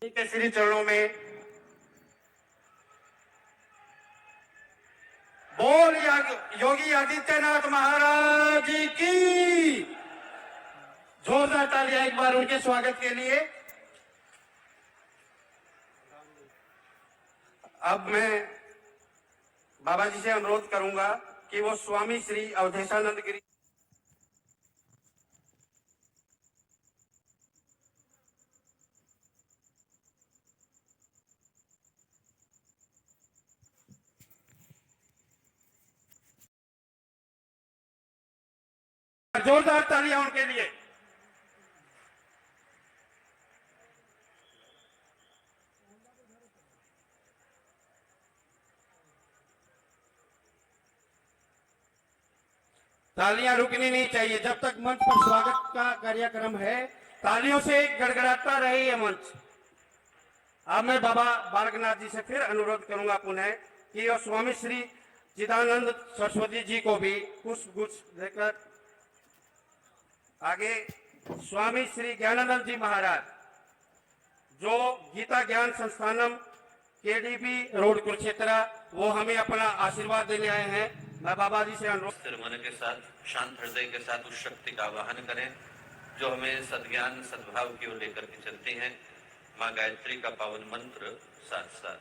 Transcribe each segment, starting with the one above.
के श्री चरणों में बोल योगी आदित्यनाथ महाराज की जोरदार तालियां एक बार उनके स्वागत के लिए। अब मैं बाबा जी से अनुरोध करूंगा कि वो स्वामी श्री अवधेशानंद गिरी जोरदार तालियां उनके लिए। तालियां रुकनी नहीं चाहिए जब तक मंच पर स्वागत का कार्यक्रम है। तालियों से गड़गड़ाता रहे ये मंच। अब मैं बाबा बालकनाथ जी से फिर अनुरोध करूंगा पुनः कि और स्वामी श्री चिदानंद सरस्वती जी को भी पुष्पगुच्छ देकर आगे स्वामी श्री ज्ञानानंद जी महाराज जो गीता ज्ञान संस्थानम केडीबी रोड कुरुक्षेत्र वो हमें अपना आशीर्वाद देने आए हैं। मैं बाबा जी से अनुरोध स्थिर मन के साथ शांत हृदय के साथ उस शक्ति का आवाहन करें जो हमें सद्ज्ञान सद्भाव की ओर लेकर के चलती है। माँ गायत्री का पावन मंत्र साथ साथ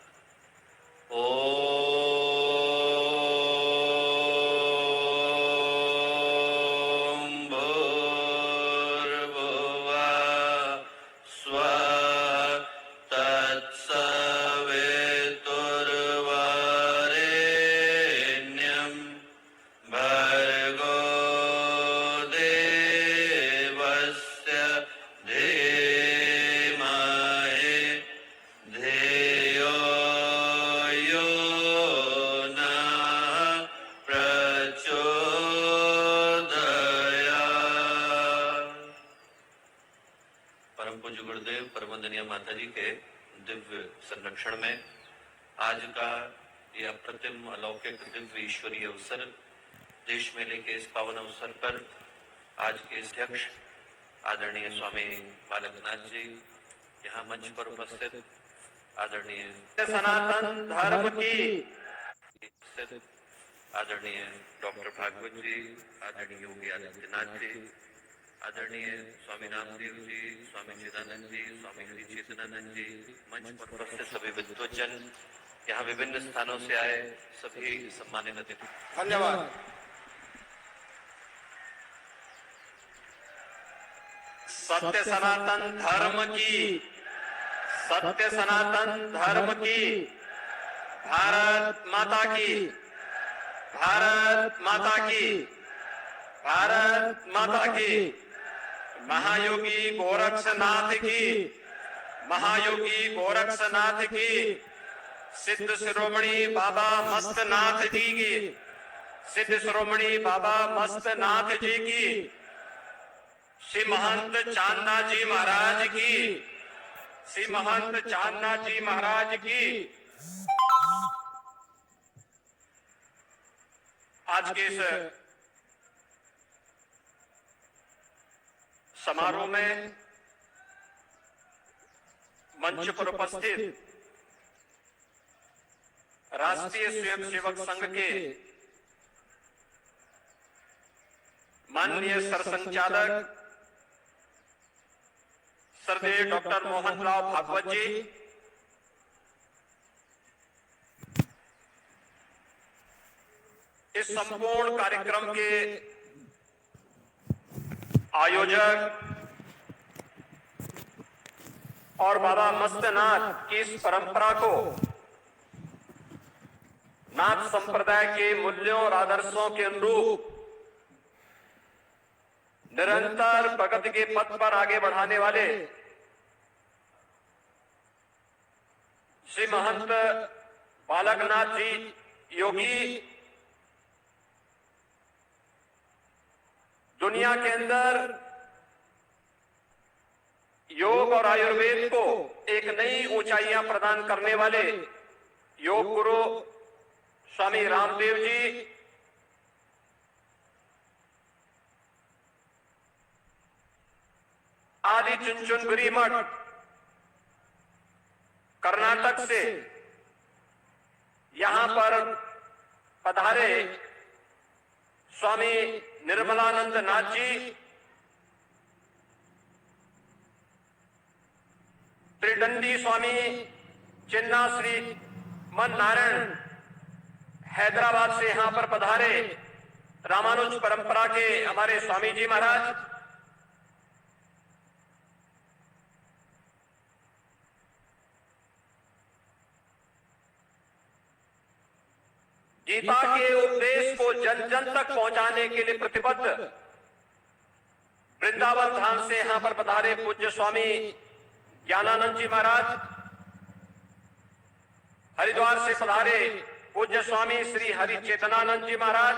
माता जी के दिव्य संरक्षण में आज का यह अप्रतिम अलौकिक दिव्य ईश्वरीय अवसर देश मेले के इस पावन अवसर पर आज के अध्यक्ष आदरणीय स्वामी बालकनाथ जी यहाँ मंच पर उपस्थित आदरणीय सनातन धर्म की आदरणीय डॉक्टर भागवत जी, आदरणीय योगी आदित्यनाथ जी, आदरणीय स्वामी रामदेव जी, स्वामी चिदानंद जी, स्वामी श्री चेतनानंद जी, मंच पर उपस्थित सभी विद्वज्जन, यहाँ विभिन्न स्थानों से आए सभी सम्मानित अतिथि, धन्यवाद। सत्य सनातन धर्म की, सत्य सनातन धर्म की, भारत माता की, भारत माता की, भारत माता की, महायोगी गोरक्षनाथ की, महायोगी गोरक्षनाथ की, सिद्ध शिरोमणि बाबा मस्तनाथ जी की, सिद्ध शिरोमणि बाबा मस्तनाथ जी की, श्री महंत चांदना जी महाराज की, श्री महंत चांदना जी महाराज की। आज के इस समारोह में मंच पर उपस्थित राष्ट्रीय स्वयंसेवक संघ के माननीय सरसंचालक श्रद्धेय डॉक्टर मोहन राव भागवत जी, इस संपूर्ण कार्यक्रम के आयोजक और बाबा मस्तनाथ की इस परंपरा को नाथ संप्रदाय के मूल्यों और आदर्शों के अनुरूप निरंतर प्रगति के पथ पर आगे बढ़ाने वाले श्री महंत बालकनाथ जी योगी दुनिया के अंदर योग और आयुर्वेद को एक नई ऊंचाइयां प्रदान करने वाले योग गुरु स्वामी रामदेव जी, आदि चुनचुनगिरी मठ कर्नाटक से यहां पर पधारे स्वामी निर्मलानंद नाथ जी, त्रिदंडी स्वामी चिन्ना श्री मन नारायण हैदराबाद से यहां पर पधारे रामानुज परंपरा के हमारे स्वामी जी महाराज, गीता के उपदेश को जन जन तक पहुंचाने के लिए प्रतिबद्ध वृंदावन धाम से यहां पर पधारे पूज्य स्वामी ज्ञानानंद जी महाराज, हरिद्वार से पधारे पूज्य स्वामी श्री हरि चेतनानंद जी महाराज,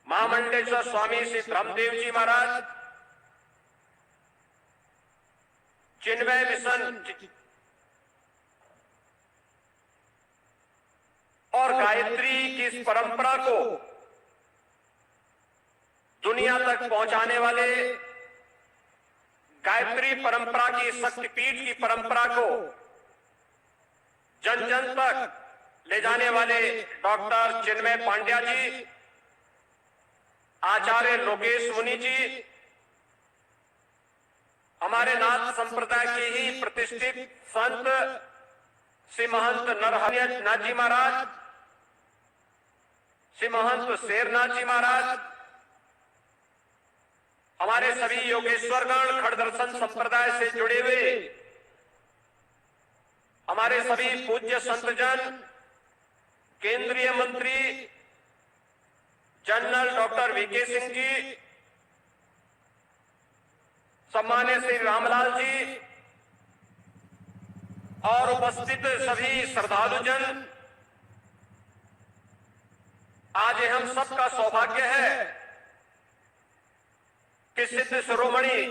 महामंडलेश्वर स्वामी श्री ब्रह्मदेव जी महाराज, चिन्मय मिशन और गायत्री की इस परंपरा को दुनिया तक पहुंचाने वाले, गायत्री परंपरा की शक्तिपीठ की परंपरा को जन जन तक ले जाने वाले डॉक्टर चिन्मय पांड्या जी, आचार्य लोकेश मुनि जी, हमारे नाथ संप्रदाय के ही प्रतिष्ठित संत श्री महंत नरहरि नाथ जी महाराज, श्री महंत शेरनाथ जी महाराज, हमारे सभी योगेश्वरगण खड़ दर्शन संप्रदाय से जुड़े हुए हमारे सभी पूज्य संतजन, केंद्रीय मंत्री general doctor VK Singh ji, सम्मान्य Shri Ramlal ji और उपस्थित सभी श्रद्धालुजन, आज हम सबका सौभाग्य है कि सिद्ध शिरोमणि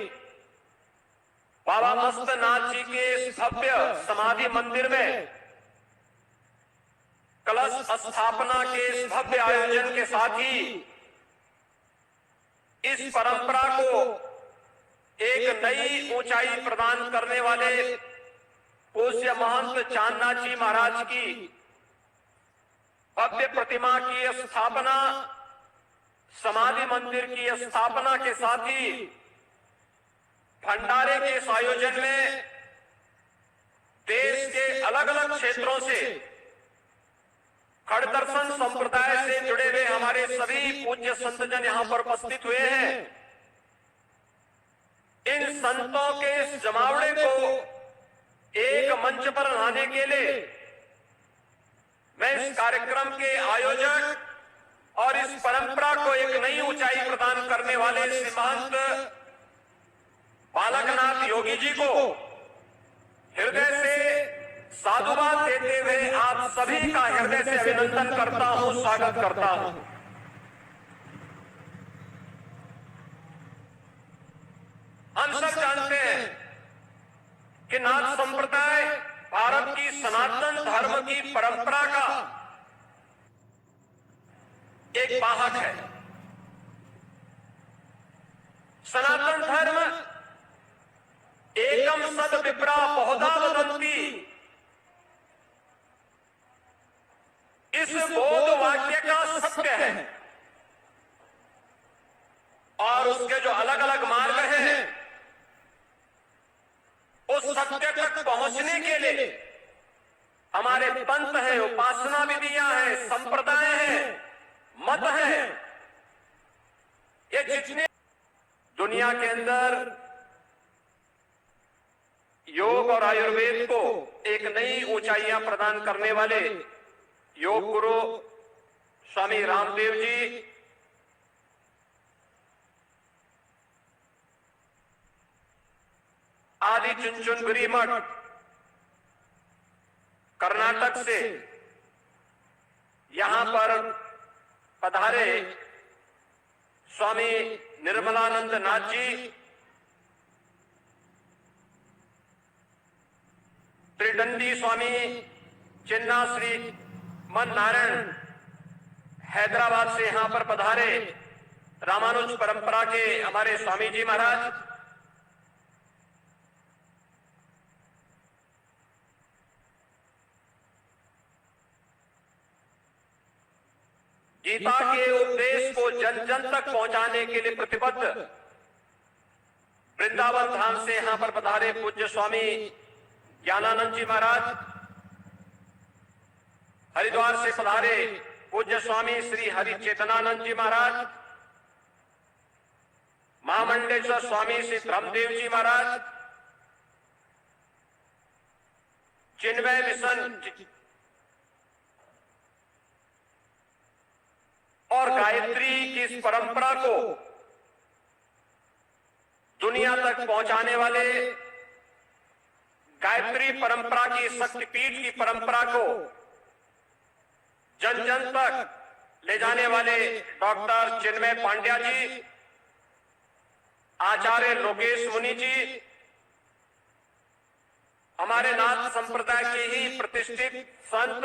बाबा मस्तनाथ जी के इस भव्य समाधि मंदिर में कलश स्थापना के इस भव्य आयोजन के साथ ही इस परंपरा को एक नई ऊंचाई प्रदान करने वाले पूज्य महंत चांदनाथ जी महाराज की भव्य प्रतिमा की स्थापना, समाधि मंदिर की स्थापना के साथ ही भंडारे के इस आयोजन में देश के अलग अलग क्षेत्रों से खड़ दर्शन संप्रदाय से जुड़े हुए हमारे सभी पूज्य संतजन यहां पर उपस्थित हुए हैं। इन संतों के इस जमावड़े को एक मंच पर लाने के लिए मैं इस कार्यक्रम के आयोजक और इस परंपरा को एक नई ऊंचाई प्रदान करने वाले श्री महंत बालकनाथ योगी जी को हृदय से साधुवाद देते हुए आप सभी का हृदय से अभिनंदन करता हूं, स्वागत करता हूं। हम सब जानते हैं कि नाथ संप्रदाय भारत की सनातन धर्म की परंपरा का एक वाहक है। सनातन धर्म एकम सद विप्रा बहुधा वदन्ति, इस बोध वाक्य का सत्य है और उसके जो अलग अलग मार्ग हैं उस सत्य तक पहुंचने के लिए हमारे पंथ है, उपासना विधियां हैं, संप्रदाय हैं, मत हैं, ये जितने दुनिया के अंदर योग और आयुर्वेद को एक नई ऊंचाइयां प्रदान करने वाले योग गुरु स्वामी रामदेव जी, आदि चुनचुनगिरी मठ कर्नाटक से यहां पर पधारे स्वामी निर्मलानंद नाथ जी, त्रिदंडी स्वामी चिन्ना श्री मन नारायण हैदराबाद से यहां पर पधारे रामानुज परंपरा के हमारे स्वामी जी महाराज, गीता के उपदेश को जन जन तक पहुंचाने के लिए प्रतिबद्ध वृंदावन धाम से यहां पर पधारे पूज्य स्वामी ज्ञानानंद जी महाराज, हरिद्वार से पधारे पूज्य स्वामी श्री हरि चेतनानंद जी महाराज, महामंडलेश्वर स्वामी श्री ब्रह्मदेव जी महाराज, चिन्मय मिशन और गायत्री की इस परंपरा को दुनिया तक पहुंचाने वाले, गायत्री परंपरा की शक्तिपीठ की परंपरा को जन जन तक ले जाने वाले डॉक्टर चिन्मय पांड्या जी, आचार्य लोकेश मुनि जी, हमारे नाथ संप्रदाय के ही प्रतिष्ठित संत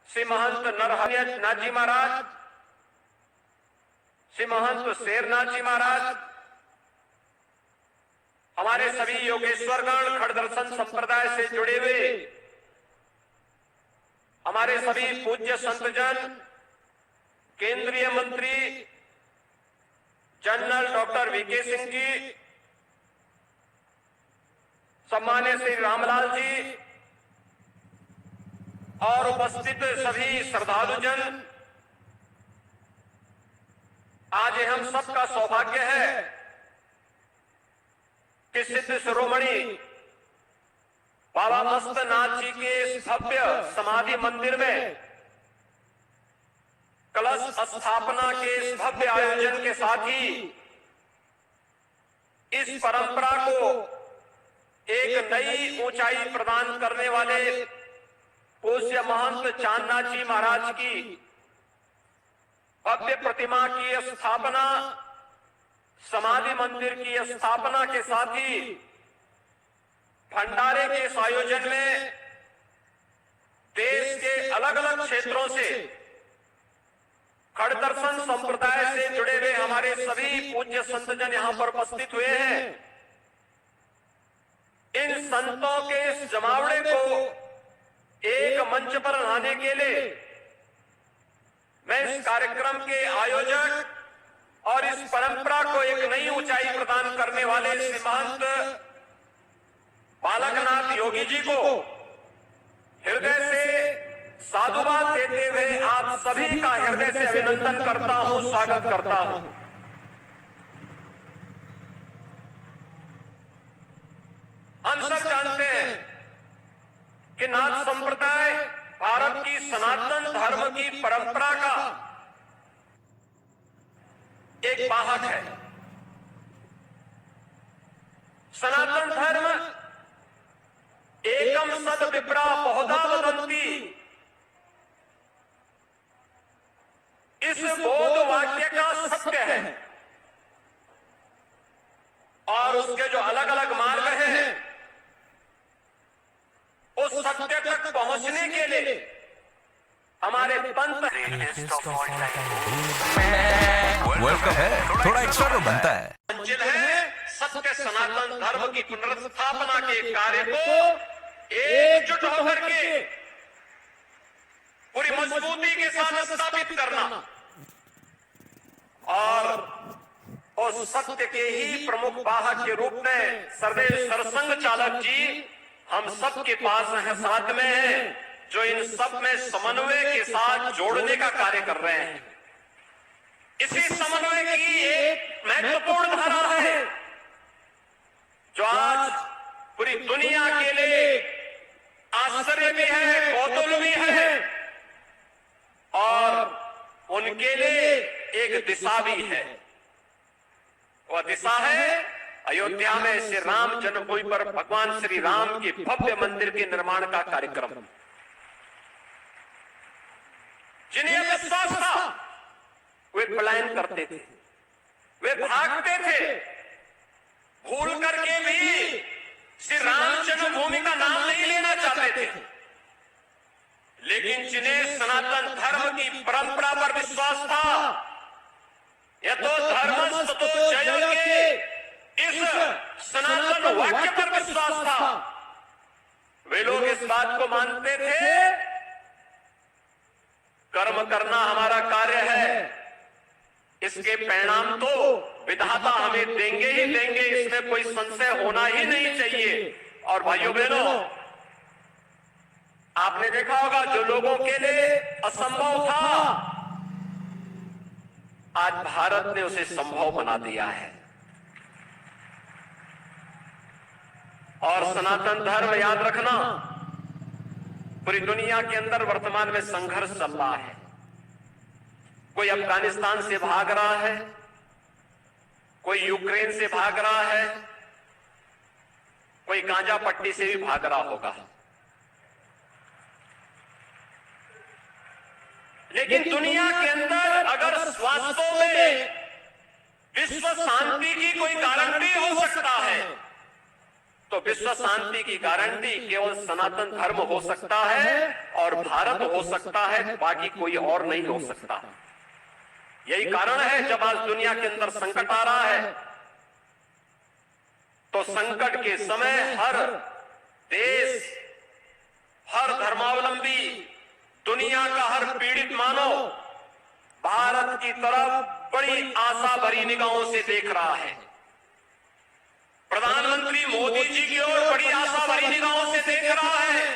श्री महंत नरहरि नाथ जी महाराज, श्री महंत शेरनाथ जी महाराज, हमारे सभी योगेश्वरगण खड़ दर्शन संप्रदाय से जुड़े हुए हमारे सभी पूज्य संतजन, केंद्रीय मंत्री general doctor VK Singh ji, सम्मान्य Shri Ramlal ji और उपस्थित सभी श्रद्धालुजन, आज हम सबका सौभाग्य है कि सिद्ध शिरोमणि बाबा मस्तनाथ जी के इस भव्य समाधि मंदिर में कलश स्थापना के इस भव्य आयोजन के साथ ही इस परंपरा को एक नई ऊंचाई प्रदान करने वाले पूज्य महंत चांदनाथ जी महाराज की भव्य प्रतिमा की स्थापना, समाधि मंदिर की स्थापना के साथ ही भंडारे के इस आयोजन में देश के अलग अलग क्षेत्रों से खड़ दर्शन संप्रदाय से जुड़े हुए हमारे सभी पूज्य संतजन यहां पर उपस्थित हुए हैं। इन संतों के इस जमावड़े को एक मंच पर लाने के लिए मैं इस कार्यक्रम के आयोजक और इस परंपरा को एक नई ऊंचाई प्रदान करने वाले श्री महंत बालकनाथ योगी जी को हृदय से साधुवाद देते हुए आप सभी का हृदय से अभिनंदन करता हूं, स्वागत करता हूं। हम सब जानते हैं कि नाथ संप्रदाय भारत की सनातन धर्म की परंपरा का एक वाहक है। सनातन धर्म एकम सद विप्रा बहुधा वदंती, इस बोध वाक्य का सत्य है और उसके जो अलग अलग मार्ग हैं उस सत्य तक पहुंचने के लिए हमारे पंथ वर्ल्ड कप है, थोड़ा एक्स्ट्रा तो बनता है। मंजिल है सत्य सनातन धर्म की पुनर्स्थापना के कार्य को एकजुट होकर के पूरी मजबूती के साथ स्थापित करना और उस सत्य के ही प्रमुख वाहक के रूप में सर्वदेव सरसंघ चालक जी हम सब के पास हैं, साथ में हैं, जो इन सब में समन्वय के साथ जोड़ने का कार्य कर रहे हैं। इसी समन्वय की एक महत्वपूर्ण धारा है जो आज पूरी दुनिया के लिए आश्चर्य भी है, कौतूहल भी है और उनके लिए एक दिशा भी है। वह दिशा है अयोध्या में श्री राम जन्मभूमि पर भगवान श्री राम के भव्य मंदिर के निर्माण का कार्यक्रम। जिन्हें विश्वास था वे पलायन करते थे, वे भागते थे, भूल करके भी श्री राम जन्मभूमि का नाम नहीं लेना चाहते थे। लेकिन जिन्हें सनातन धर्म की परंपरा पर विश्वास था, यतो धर्म ततो जय के इस सनातन वाक्य पर विश्वास था, वे लोग इस बात को मानते थे कर्म करना हमारा कार्य है, इसके परिणाम तो विधाता हमें देंगे ही देंगे, इसमें कोई संशय होना ही नहीं चाहिए। और भाइयों बहनों, आपने देखा होगा जो लोगों के लिए असंभव था, आज भारत ने उसे संभव बना दिया है। और सनातन धर्म, याद रखना, पूरी दुनिया के अंदर वर्तमान में संघर्ष चल रहा है। कोई अफगानिस्तान से भाग रहा है, कोई यूक्रेन से भाग रहा है, कोई गांजा पट्टी से भी भाग रहा होगा। लेकिन दुनिया के अंदर अगर वास्तव में विश्व शांति की कोई गारंटी हो सकता है, तो विश्व शांति की गारंटी केवल सनातन धर्म हो सकता है और भारत हो सकता है, बाकी कोई और नहीं हो सकता। यही कारण है जब आज दुनिया के अंदर संकट आ रहा है, तो संकट के समय हर देश, हर धर्मावलंबी, दुनिया का हर पीड़ित मानव भारत की तरफ बड़ी आशा भरी निगाहों से देख रहा है। प्रधानमंत्री मोदी जी की ओर बड़ी आशा भरी निगाहों से देख रहा है।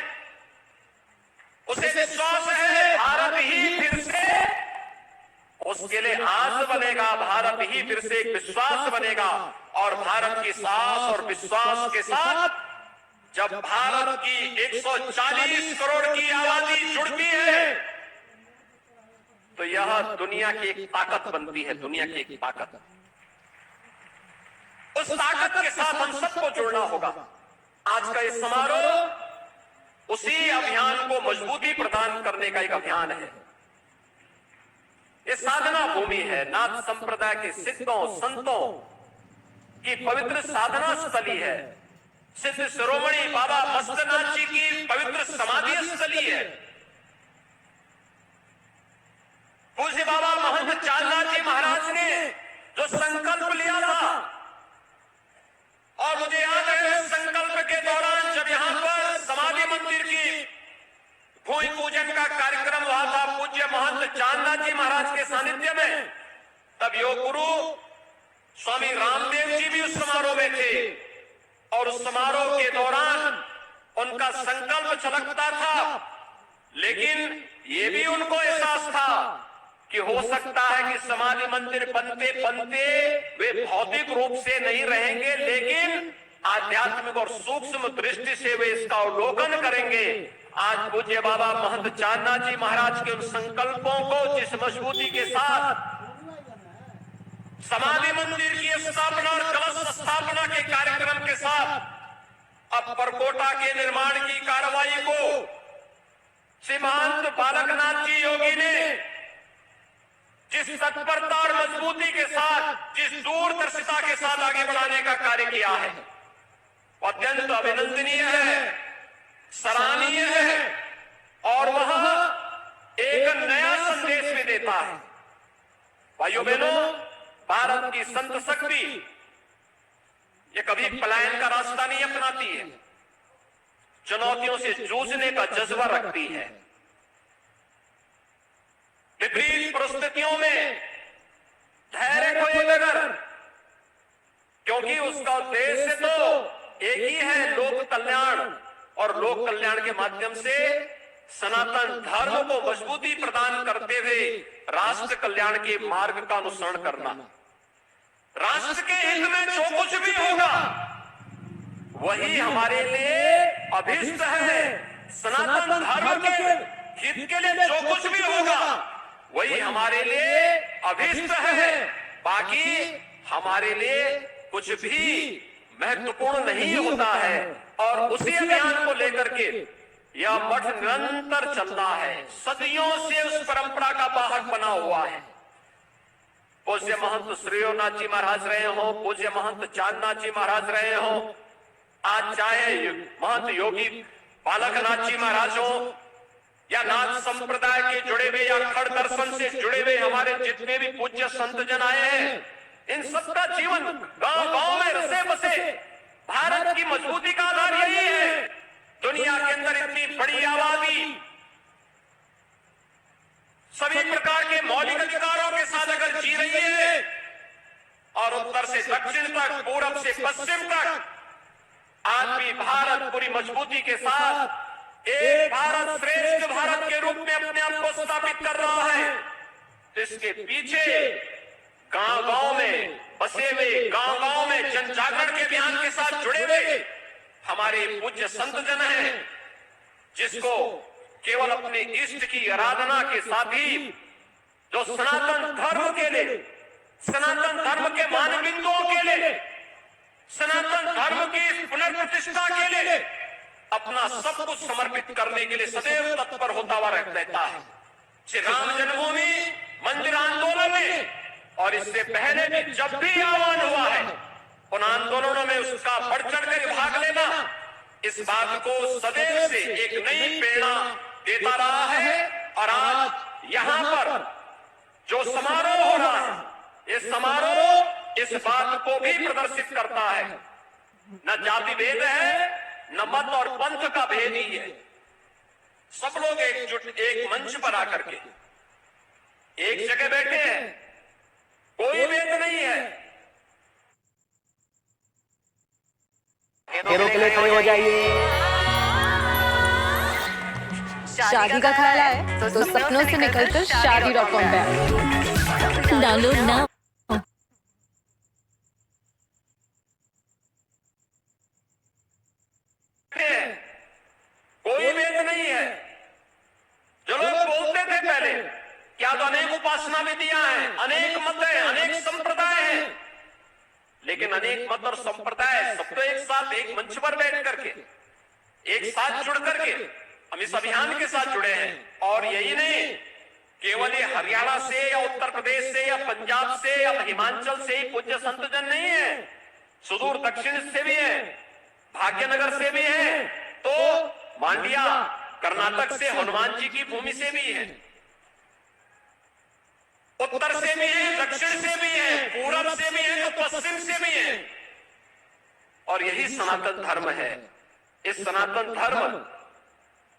उसे विश्वास है भारत ही फिर से उसके लिए आस बनेगा, भारत ही फिर से एक विश्वास बनेगा। और भारत की साहस और विश्वास के साथ जब भारत की 140 करोड़ की आबादी जुड़ती है, तो यह दुनिया की एक ताकत बनती है, दुनिया की एक ताकत। उस ताकत के साथ हम सबको जुड़ना होगा। आज का ये समारोह उसी अभियान को मजबूती प्रदान करने का एक अभियान है। ये साधना भूमि है, नाथ संप्रदाय के सिद्धों संतों की पवित्र साधना स्थली है। सिद्ध शिरोमणि बाबा मस्तनाथ जी की पवित्र समाधि स्थली है। पूज्य बाबा महंत चांदनाथ जी महाराज ने जो संकल्प लिया था, और मुझे याद है इस संकल्प के दौरान जब यहां पर समाधि मंदिर की भूमि पूजन का कार्यक्रम हुआ था पूज्य महंत चांदनाथ जी महाराज के सानिध्य में, तब योग गुरु स्वामी रामदेव जी भी उस समारोह में थे। और उस समारोह के दौरान उनका संकल्प छलकता था, लेकिन ये भी उनको एहसास था कि हो सकता है कि समाधि मंदिर बनते बनते वे भौतिक रूप से नहीं रहेंगे, लेकिन आध्यात्मिक और सूक्ष्म दृष्टि से वे इसका अवलोकन करेंगे। आज पूज्य बाबा महंत चांदनाथ जी महाराज के उन संकल्पों को जिस मजबूती के साथ समाधि मंदिर की स्थापना और कलश स्थापना के कार्यक्रम के साथ अब परकोटा के निर्माण की कार्रवाई को श्री महंत बालकनाथ जी योगी ने जिस तत्परता और मजबूती के साथ, जिस दूरदर्शिता के साथ आगे बढ़ाने का कार्य किया है, अत्यंत अभिनंदनीय है, सराहनीय है। और वह एक नया संदेश भी देता है। भाइयों बहनों, भारत की संत शक्ति ये कभी पलायन का रास्ता नहीं अपनाती है, चुनौतियों से जूझने का जज्बा रखती है। विपरीत परिस्थितियों में धैर्य खोए बगैर, क्योंकि उसका उद्देश्य तो एक ही है, लोक कल्याण। और लोक कल्याण के माध्यम से सनातन धर्म को मजबूती प्रदान करते हुए राष्ट्र कल्याण के मार्ग का अनुसरण करना। राष्ट्र के हित में जो कुछ भी होगा वही हमारे लिए अभिष्ट है। सनातन धर्म के हित के लिए जो कुछ भी होगा वही हमारे लिए अभिष्ट है। बाकी हमारे लिए कुछ भी महत्वपूर्ण नहीं होता है। और उसी अभियान को लेकर के यह मठ निरंतर चल रहा है, सदियों से उस परंपरा का वाहक बना हुआ है। पूज्य महंत श्रीनाथ जी महाराज रहे हो, पूज्य महंत चांदनाथ जी महाराज रहे हो, आज चाहे महंत योगी बालकनाथ जी महाराज हो, या नाथ संप्रदाय के जुड़े हुए या खड़ दर्शन से जुड़े हुए हमारे जितने भी पूज्य संत जन आए हैं, इन सबका जीवन गांव गांव में रसे बसे भारत की मजबूती का आधार यही है। दुनिया के अंदर इतनी बड़ी आबादी पश्चिम तक आज भी भारत पूरी मजबूती के साथ एक भारत श्रेष्ठ भारत के रूप में अपने आप को स्थापित कर रहा है। तो इसके पीछे गांव-गांव में बसे हुए, गांव-गांव में जन जागरण के अभियान के साथ जुड़े हुए हमारे पूज्य संत जन हैं, जिसको केवल अपने इष्ट की आराधना के साथ ही जो सनातन धर्म के लिए, सनातन धर्म के मानबिंदुओं के लिए, सनातन धर्म की पुनर्प्रतिष्ठा के लिए अपना सब कुछ समर्पित करने के लिए सदैव तत्पर होता हुआ रहता है। श्री राम जन्मभूमि मंदिर आंदोलन में और इससे पहले भी जब भी आह्वान हुआ है, उन आंदोलनों में उसका बढ़ चढ़कर भाग लेना इस बात को सदैव से एक नई प्रेरणा देता रहा है। और आज यहाँ पर जो समारोह हो रहा है, ये समारोह इस बात को भी प्रदर्शित करता है। न जाति भेद है, न मत और पंथ का भेद ही है। सब लोग एकजुट एक मंच पर आकर के एक जगह बैठे हैं, कोई भेद नहीं है। पैरों के लिए खड़े हो जाइए। शादी का ख्याल आए तो सपनों से निकलकर शादी.com पे डाउनलोड ना। कोई भेद नहीं है। जो लोग बोलते थे पहले क्या तो अनेक उपासना विधियां हैं, अनेक मत हैं, अनेक संप्रदाय हैं, लेकिन अनेक मत और संप्रदाय सब तो एक साथ एक मंच पर बैठ करके एक साथ जुड़ करके हम इस अभियान के साथ जुड़े हैं। और यही नहीं, केवल ये हरियाणा से या उत्तर प्रदेश से या पंजाब से या हिमाचल से ही पूज्य संत जन नहीं है, सुदूर दक्षिण से भी है, भाग्यनगर से भी है, तो मांडिया कर्नाटक से हनुमान जी की भूमि से भी है, उत्तर से भी है, दक्षिण से भी है, पूरब से भी है, तो पश्चिम से भी है। और यही सनातन धर्म है। इस सनातन धर्म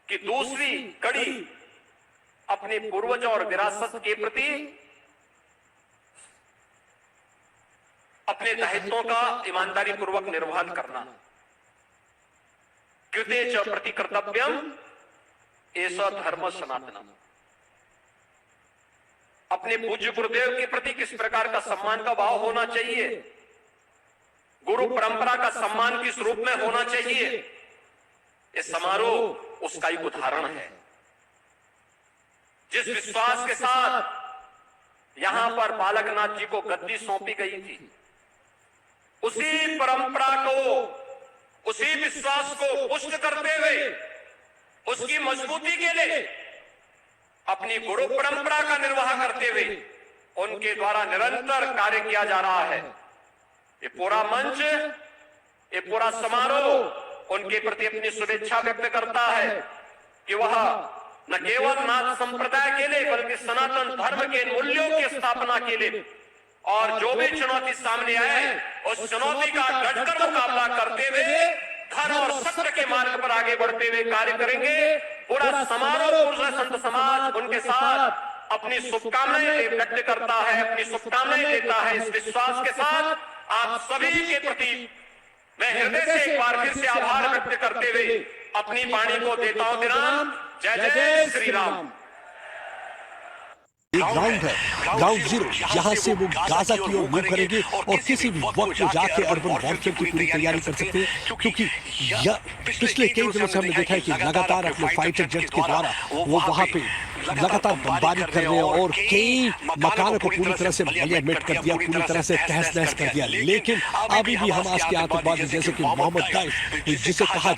की दूसरी कड़ी अपने पूर्वज और विरासत के प्रति अपने दायित्वों का ईमानदारी पूर्वक निर्वहन करना। कृते च प्रति कर्तव्यम एषा धर्म सनातनम। अपने पूज्य गुरुदेव के प्रति किस प्रकार का सम्मान का भाव होना चाहिए, गुरु परंपरा का सम्मान किस रूप में होना चाहिए, ये समारोह उसका एक उदाहरण है। जिस विश्वास के साथ यहां पर बालकनाथ जी को गद्दी सौंपी गई थी, उसी परंपरा को, उसी विश्वास को पुष्ट करते हुए उसकी मजबूती के लिए अपनी गुरु परंपरा का निर्वाह करते हुए उनके द्वारा निरंतर कार्य किया जा रहा है। ये पूरा मंच, ये पूरा समारोह उनके प्रति अपनी शुभेच्छा व्यक्त करता है कि वह न केवल नाथ संप्रदाय के लिए बल्कि सनातन धर्म के मूल्यों की स्थापना के लिए और जो भी चुनौती सामने आए उस चुनौती का डटकर मुकाबला करते हुए धर्म और सत्य के मार्ग पर आगे बढ़ते हुए कार्य करेंगे। पूरा समारोह, पूरा संत समाज उनके साथ अपनी शुभकामनाएं व्यक्त करता है, अपनी शुभकामनाएं देता है। इस विश्वास के साथ आप सभी के प्रति मैं हृदय से एक बार फिर से आभार व्यक्त करते हुए अपनी वाणी को देता हूं विराम। जय जय श्री राम। एक ग्राउंड है, ग्राउंड जीरो, यहाँ से वो गाजा की ओर मूव करेंगे और किसी भी वक्त वो जाके अर्बन वॉरफेयर की पूरी तैयारी कर सकते हैं। क्योंकि पिछले कई दिनों से हमने देखा है कि लगातार अपने फाइटर जेट्स के द्वारा वो वहाँ पे लगातार बमबारी कर रहे हैं और कई मकानों को पूरी तरह से मिट कर दिया, पूरी तरह से तहस नहस कर दिया। लेकिन अभी भी हमास के आतंकवादी जैसे कि मोहम्मद दाइश, जिसे कहा